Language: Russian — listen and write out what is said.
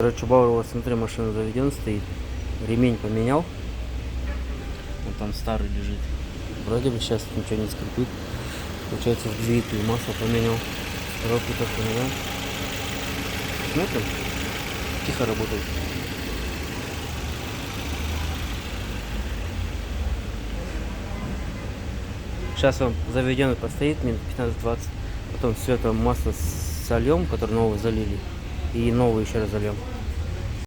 Короче, Бауэр, смотри, машина заведена стоит. Ремень поменял. Вот там старый лежит. Вроде бы сейчас ничего не скрипит. Получается, в двигатель масло поменял. Коробки тоже поменял. Смотрим. Тихо работает. Сейчас он заведенный постоит минут 15-20. Потом все это масло сольем, которое новое залили. И новое еще раз зальем.